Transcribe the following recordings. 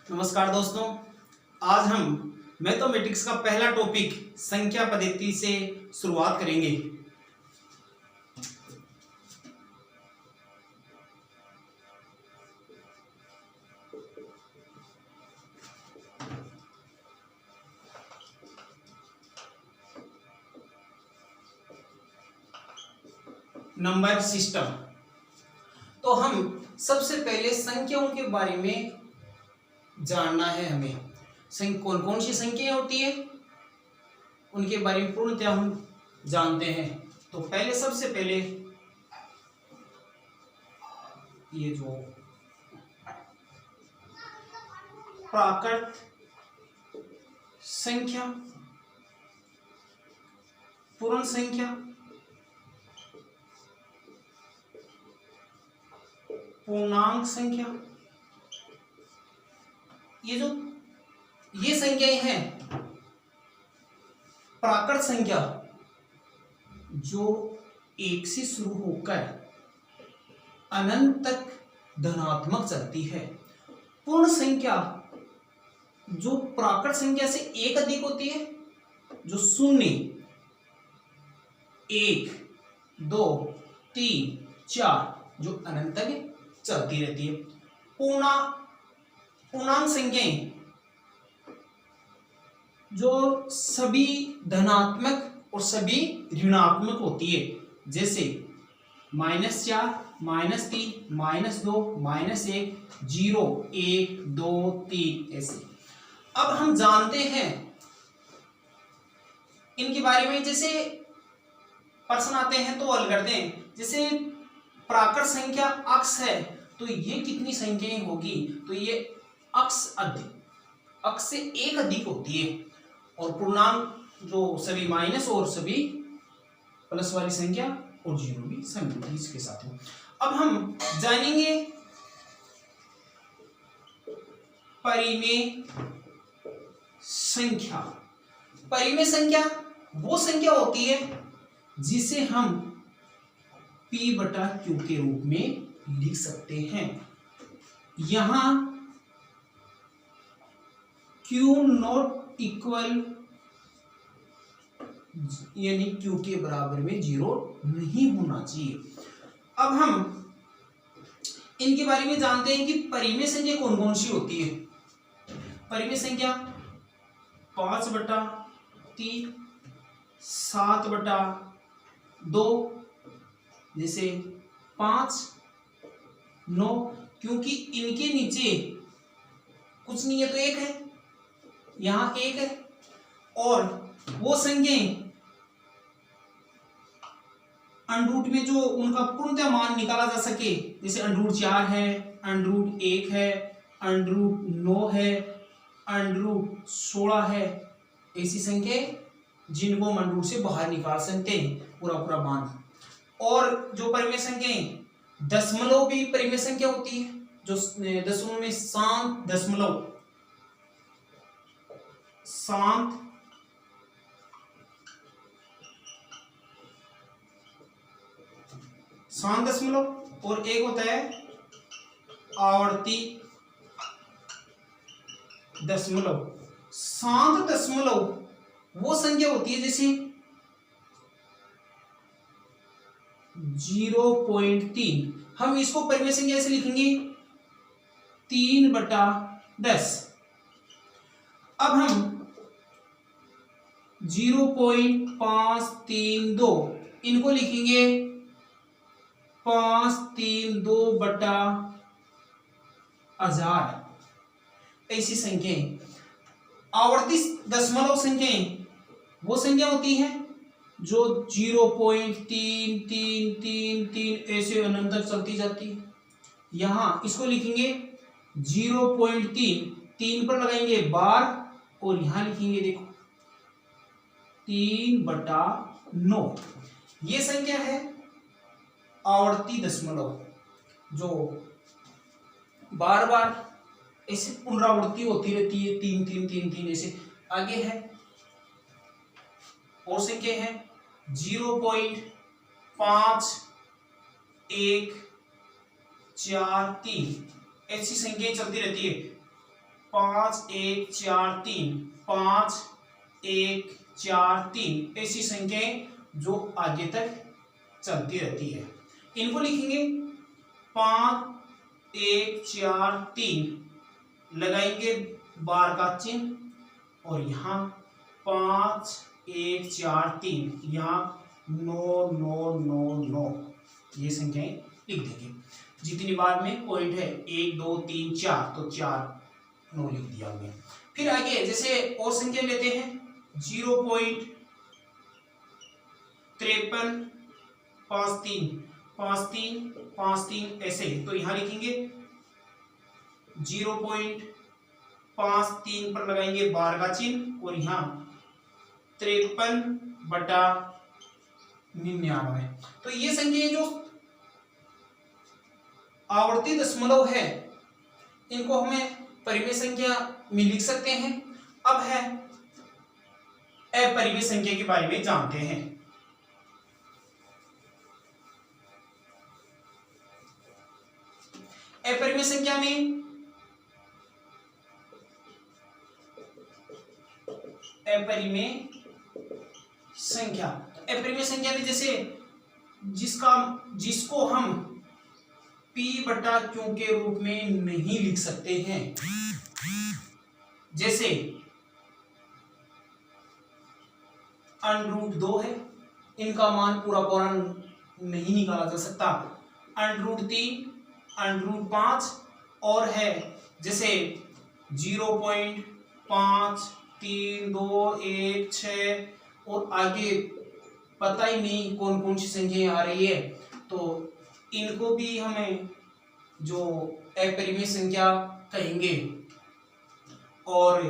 नमस्कार दोस्तों, आज हम मैथमेटिक्स का पहला टॉपिक संख्या पद्धति से शुरुआत करेंगे। Number system. तो हम सबसे पहले संख्याओं के बारे में जानना है हमें। कौन कौन सी संख्याएं होती है उनके बारे में पूर्णतः हम जानते हैं। तो पहले सबसे पहले ये जो प्राकृत संख्या, पूर्ण संख्या, पूर्णांक संख्या, ये संख्याएं हैं। प्राकृत संख्या जो एक से शुरू होकर अनंत तक धनात्मक चलती है। पूर्ण संख्या जो प्राकृत संख्या से एक अधिक होती है, जो 0, 1, 2, 3, 4 जो अनंत तक चलती रहती है। पूर्णांक संख्याएं जो सभी धनात्मक और सभी ऋणात्मक होती है, जैसे -4, -3, -2, -1, 0, 1, 2, 3 ऐसे। अब हम जानते हैं इनके बारे में। जैसे प्रश्न आते हैं तो हल करते हैं। जैसे प्राकृत संख्या अक्स है तो ये कितनी संख्याएं होगी? तो ये अक्स से एक अधिक होती है। और पूर्णांक जो सभी माइनस और सभी प्लस वाली संख्या और जीरो भी संख्या इसके साथ है। अब हम जानेंगे परिमेय संख्या। परिमेय संख्या वो संख्या होती है जिसे हम P/Q के रूप में लिख सकते हैं। यहां Q नॉट इक्वल यानी Q के बराबर में 0 नहीं होना चाहिए। अब हम इनके बारे में जानते हैं कि परिमेय संख्या कौन कौन सी होती है। परिमेय संख्या 5/3, 7/2, जैसे 5, 9, क्योंकि इनके नीचे कुछ नहीं है तो 1 है, यहां 1 है। और वो संख्याएं √, में जो उनका पूर्णतः मान निकाला जा सके, जैसे √4 है, √1 है, √9 है, √16 है, ऐसी संख्या जिनको हम √ से बाहर निकाल सकते हैं पूरा मान। और जो परिमेय संख्याएं दशमलव भी परिमेय संख्या होती है, जो दशमलव में शांत दशमलव और एक होता है आवर्ती दशमलव। शांत दशमलव वो संख्या होती है जैसे 0.3। हम इसको परिमेय संख्या ऐसे लिखेंगे 3/10। अब हम 0.532 इनको लिखेंगे 532/1000। ऐसी संख्याएं। आवर्ती दशमलव संख्याएं वो संख्या होती है जो 0.3333 ऐसे अनंत तक चलती जाती है। यहां इसको लिखेंगे 0.3, 3 पर लगाएंगे बार और यहां लिखेंगे देखो 3/9। ये संख्या है आवर्ती दशमलव जो बार बार ऐसे पुनरावृत्ति होती रहती है, 3 3 3 3 ऐसे। आगे है और संख्या है 0.513 ऐसी संख्याएं चलती रहती है। 5 1 4 3, 5 1 4 3 ऐसी संख्याएं जो आगे तक चलती रहती है, इनको लिखेंगे 5 1 4 3, लगाएंगे बार का चिन्ह और यहाँ 5 1 4 3, यहाँ 9 9 9 9 ये संख्याएं लिख देंगे। जितनी बार में पॉइंट है 1 2 3 4, तो 4 9 लिख दिया हमने। फिर आगे जैसे और संख्या लेते हैं 0.53 5 3 5 3 5 3 ऐसे, तो यहाँ लिखेंगे 0.53 पर लगाएंगे बार का चिन्ह और यहाँ 53/99। तो ये संख्या जो आवर्ती दशमलव है इनको हमें परिमेय संख्या में लिख सकते हैं। अब है अपरिमेय संख्या के बारे में जानते हैं। अपरिमेय संख्या में अपरिमेय संख्या में जैसे जिसको हम p/q के रूप में नहीं लिख सकते हैं, जैसे √2 है, इनका मान पूरा नहीं निकाला जा सकता। √3, √5 और है जैसे 0.5 3 2 1 6 और आगे पता ही नहीं कौन कौन सी संख्या आ रही है, तो इनको भी हमें जो अपरिमेय संख्या कहेंगे। और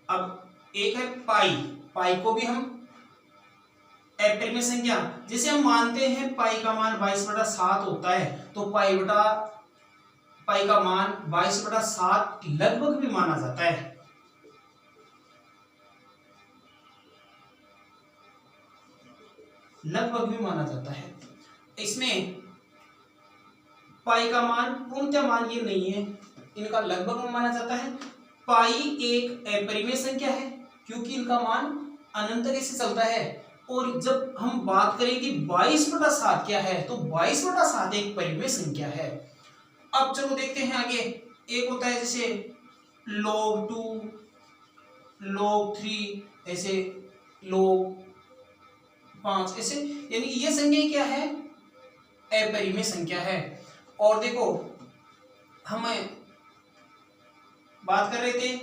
अब एक है पाई को भी हम अपरिमेय संख्या, जैसे हम मानते हैं पाई का मान 22/7 होता है, तो पाई का मान 22/7 लगभग भी माना जाता है। लगभग भी माना जाता है। इसमें पाई का मान पूर्णतः मान ये नहीं है, इनका लगभग माना जाता है। पाई एक अपरिमेय संख्या है क्योंकि इनका मान अनंत से चलता है। और जब हम बात करेंगे 22/7 क्या है, तो 22/7 एक परिमेय संख्या है। अब चलो देखते हैं आगे। एक होता है जैसे log 2, log 3, ऐसे log 5 ऐसे, यानी ये संख्या क्या है, अपरिमेय संख्या है। और देखो हम बात कर रहे थे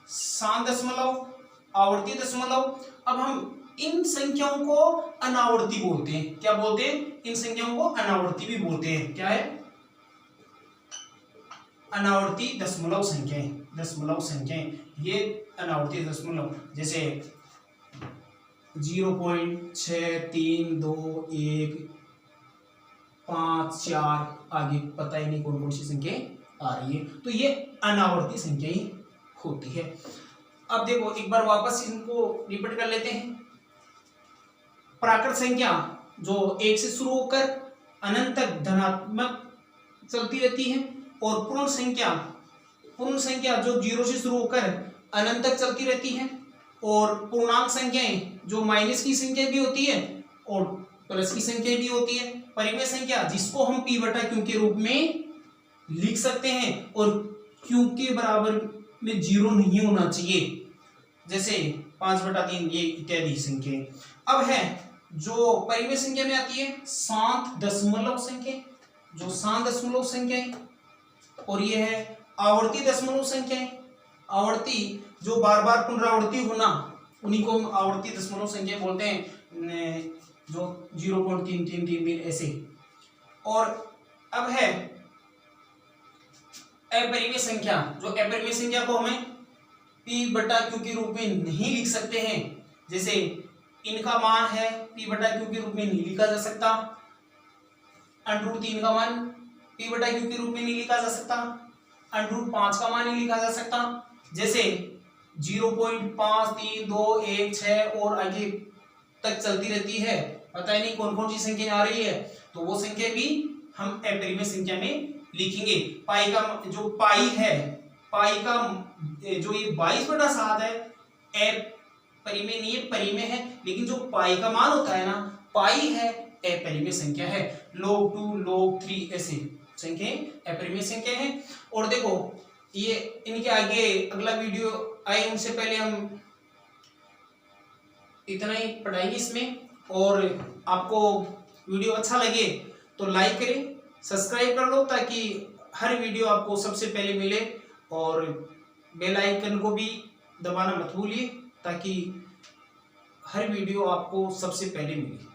शांत दशमलव, आवर्ती दशमलव। अब हम इन संख्याओं को अनावर्ती बोलते हैं। क्या बोलते हैं? इन संख्याओं को अनावर्ती भी बोलते हैं। क्या है? अनावर्ती दशमलव संख्याएं। ये अनावर्ती दशमलव, जैसे 0.6 3 2 1 5 4 आगे पता ही नहीं कौन कौन सी संख्याएं आ रही है, तो ये अनावर्ती संख्याएं होती है। अब देखो एक बार वापस इनको रिपीट कर लेते हैं। प्राकृत संख्या जो 1 से शुरू होकर अनंत तक धनात्मक चलती रहती है, और पूर्ण संख्या जो 0 से शुरू होकर अनंत तक चलती रहती है, और पूर्णांक संख्याएं जो माइनस की संख्या भी होती है और प्लस की संख्या भी होती है। परिमेय संख्या जिसको हम p/q के रूप में लिख सकते हैं, और q के बराबर में 0 नहीं होना चाहिए, जैसे 5/3 ये इत्यादि संख्याएं। अब है जो परिमेय संख्या में आती है शांत दशमलव संख्याएं, और ये है आवर्ती दशमलव संख्याएं। आवर्ती जो बार बार पुनरावृत्ति होना, उन्हीं को हम आवर्ती दशमलव संख्या बोलते हैं, जो 0.3333 ऐसे। और अब है अपरिमेय संख्या, जो अपरिमेय संख्या को हमें p/q के रूप में नहीं लिख सकते हैं, जैसे इनका मान है p/q के रूप में नहीं लिखा जा सकता। √3 का मान p/q के रूप में नहीं लिखा जा सकता। √5 का मान नहीं लिखा जा सकता। जैसे 0.5 3 2 1 6 और आगे तक चलती रहती है, पता ही नहीं कौन कौन सी संख्या आ रही है, तो वो संख्या भी हम अपरिमेय संख्या में लिखेंगे। पाई का जो पाई है पाई का जो ये 22/7 है ए परिमेय नहीं है, परिमेय है, लेकिन जो पाई का मान होता है ना, पाई है अपरिमेय संख्या है। log 2 log 3 ऐसे संख्या अपरिमेय संख्या है। और देखो ये इनके आगे अगला वीडियो आए उनसे पहले हम इतना ही पढ़ाएंगे इसमें। और आपको वीडियो अच्छा लगे तो लाइक करें, सब्सक्राइब कर लो ताकि हर वीडियो आपको सबसे पहले मिले, और बेल आइकन को भी दबाना मत भूलिए ताकि हर वीडियो आपको सबसे पहले मिले।